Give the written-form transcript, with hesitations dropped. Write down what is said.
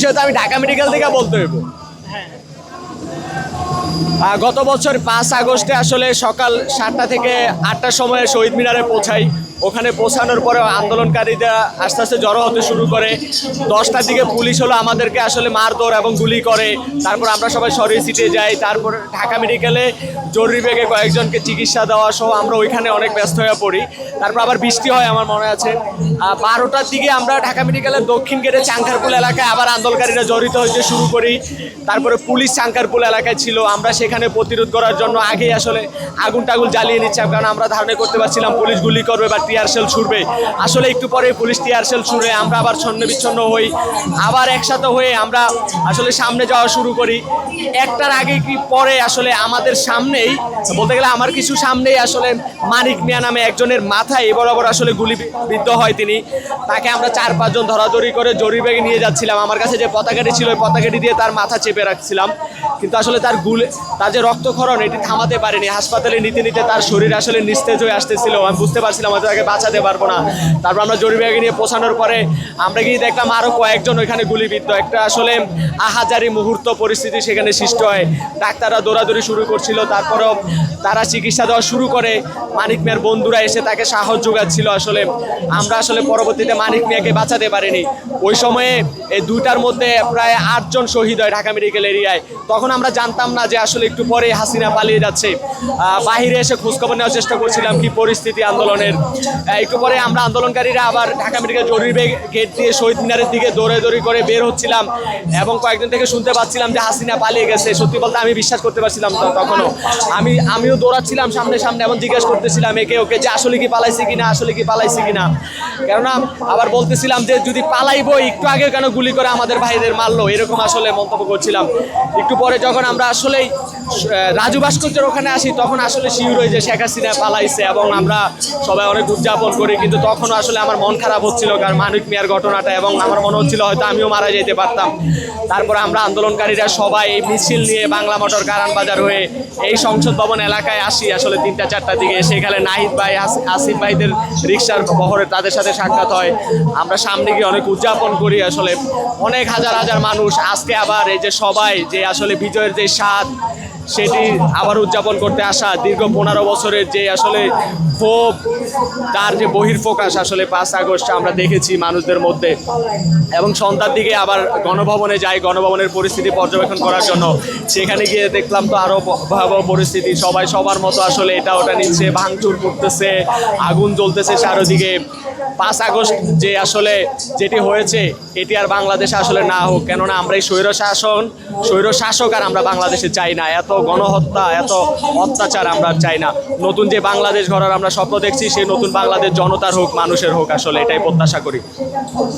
সেটা আমি ঢাকা মেডিকেল থেকে বলতে হইব। গত বছর 5 আগস্টে আসলে সকাল 7টা থেকে 8টার সময় শহীদ মিনারে পৌঁছাই। ওখানে পৌঁছানোর পরে আন্দোলনকারীরা আস্তে আস্তে জড়ো হতে শুরু করে। 10টার দিকে পুলিশ হলো আমাদেরকে আসলে মারধর এবং গুলি করে। তারপর আমরা সবাই সরিয়ে ছিটিয়ে যাই। তারপর ঢাকা মেডিকেলে জরুরি বেগে কয়েকজনকে চিকিৎসা দেওয়া সহ আমরা ওইখানে অনেক ব্যস্ত হয়ে পড়ি। তারপর আবার বৃষ্টি হয়, আমার মনে আছে। 12টার দিকে আমরা ঢাকা মেডিকেলের দক্ষিণ গেটে চাঙ্কারপুল এলাকায় আবার আন্দোলনকারীরা জড়িত হতে শুরু করি। তারপরে পুলিশ চাঙ্কারপুল এলাকায় ছিল, আমরা সেখানে প্রতিরোধ করার জন্য আগেই আসলে আগুন টাগুন জ্বালিয়ে নিচ্ছিলাম, কারণ আমরা ধারণা করতে পারছিলাম পুলিশ গুলি করবে বা টিয়ার শেল ছুড়বে। আসলে একটু পরে পুলিশ টিয়ার শেল ছুড়ে আমরা আবার ছন্ন বিচ্ছন্ন হই। আবার একসাথে হয়ে আমরা আসলে সামনে যাওয়া শুরু করি। একটার আগে কি পরে আসলে আমাদের সামনেই, বলতে গেলে আমার কিছু সামনেই আসলে মানিক মিয়া নামে একজনের মাথায় বরাবর আসলে গুলিবিদ্ধ হয় তিনি। তাকে আমরা 4-5 জন ধরাধরি করে জরুরি ব্যাগে নিয়ে যাচ্ছিলাম। আমার কাছে যে পতাকাটি ছিল ওই পতাকাটি দিয়ে তার মাথা চেপে রাখছিলাম, কিন্তু আসলে তার যে রক্তক্ষরণ এটি থামাতে পারেনি। হাসপাতালে নিতে নিতে তার শরীর আসলে নিস্তেজ হয়ে আসতেছিল। আমি বুঝতে পারছিলাম হয়তো তাকে বাঁচাতে পারবো না। তারপর আমরা জরুরি ব্যাগে নিয়ে পৌঁছানোর পরে আমরা গিয়ে দেখলাম আরও কয়েকজন ওইখানে গুলিবিদ্ধ। একটা আসলে আহাজারি মুহূর্ত পরিস্থিতি সেখানে সৃষ্টি হয়। ডাক্তাররা দৌড়াদৌড়ি শুরু করছিল, তারপরেও তারা চিকিৎসা দেওয়া শুরু করে। মানিক মিয়ার বন্ধুরা এসে তাকে সাহস যোগাচ্ছিল। আসলে আমরা আসলে পরবর্তীতে মানিক মিয়াকে বাঁচাতে পারিনি। ওই সময়ে এই 2টার মধ্যে প্রায় 8 জন শহীদ হয় ঢাকা মেডিকেল এরিয়ায়। তখন আমরা জানতাম না যে আসলে একটু পরে হাসিনা পালিয়ে যাচ্ছে। বাহিরে এসে খোঁজখবর নেওয়ার চেষ্টা করছিলাম কি পরিস্থিতি আন্দোলনের। একটু পরে আমরা আন্দোলনকারীরা আবার ঢাকা মেডিকেল জরুরি গেট দিয়ে শহীদ মিনারের দিকে দৌড়াদৌড়ি করে বের হচ্ছিলাম, এবং কয়েকজন থেকে শুনতে পাচ্ছিলাম যে হাসিনা পালিয়ে গেছে। সত্যি বলতে আমি বিশ্বাস করতে পারছিলাম তখনও। আমিও দৌড়াচ্ছিলাম সামনে সামনে, এবং জিজ্ঞেস করতেছিলাম একে ওকে যে আসলে কি পালাইছে কিনা, আসলে কি পালাইছে কিনা। কেননা আবার বলতেছিলাম যে যদি পালাইবো একটু আগে কেন গুলি করে আমাদের ভাইদের মারলো, এরকম আসলে মন্তব্য করছিলাম। একটু পরে যখন আমরা আসলেই রাজু ভাস্কর্যের ওখানে আসি তখন আসলে শিওর হয়ে যে শেখ হাসিনা পালাইছে, এবং আমরা সবাই অনেক উদযাপন করি। কিন্তু তখনও আসলে আমার মন খারাপ হচ্ছিল, কারণ মানিক মিয়ার ঘটনাটা, এবং আমার মনে হচ্ছিল হয়তো আমিও মারা যেতে পারতাম। তারপরে আমরা আন্দোলনকারীরা সবাই এই মিছিল নিয়ে বাংলা মোটর কারণ বাজার হয়ে এই সংসদ ভবন এলাকায় আসি আসলে 3টা-4টার দিকে। সেখানে নাহিদ ভাই, আসিফ ভাইদের রিক্সার বহরে তাদের সাথে সাক্ষাৎ হয়। আমরা সামনে গিয়ে অনেক উদযাপন করি। আসলে অনেক হাজার হাজার মানুষ আজকে আবার এই যে সবাই যে আসলে বিজয়ের যে স্বাদ সেটি আবার উদযাপন করতে আসা। দীর্ঘ 15 বছরের যে আসলে ক্ষোভ, তার যে বহির্প্রকাশ আসলে 5 আগস্ট আমরা দেখেছি মানুষদের মধ্যে। এবং সন্ধ্যার দিকে আবার গণভবনে যাই, গণভবনের পরিস্থিতি পর্যবেক্ষণ করার জন্য। সেখানে গিয়ে দেখলাম তো আরও ভয়াবহ পরিস্থিতি। সবাই সবার মতো আসলে এটা ওটা নিচ্ছে, ভাঙচুর করতেছে, আগুন জ্বলতেছে চারদিকে। 5 আগস্ট যে আসলে যেটি হয়েছে এটি আর বাংলাদেশে আসলে না হোক, কেননা আমরা এই স্বৈরশাসক আর আমরা বাংলাদেশে চাই না। এত গণহত্যা, এত অত্যাচার আমরা চাই না। নতুন যে বাংলাদেশ গড়ার আমরা স্বপ্ন দেখছি, সেই নতুন বাংলাদেশ জনতার হোক, মানুষের হোক, আসলে এটাই প্রত্যাশা করি।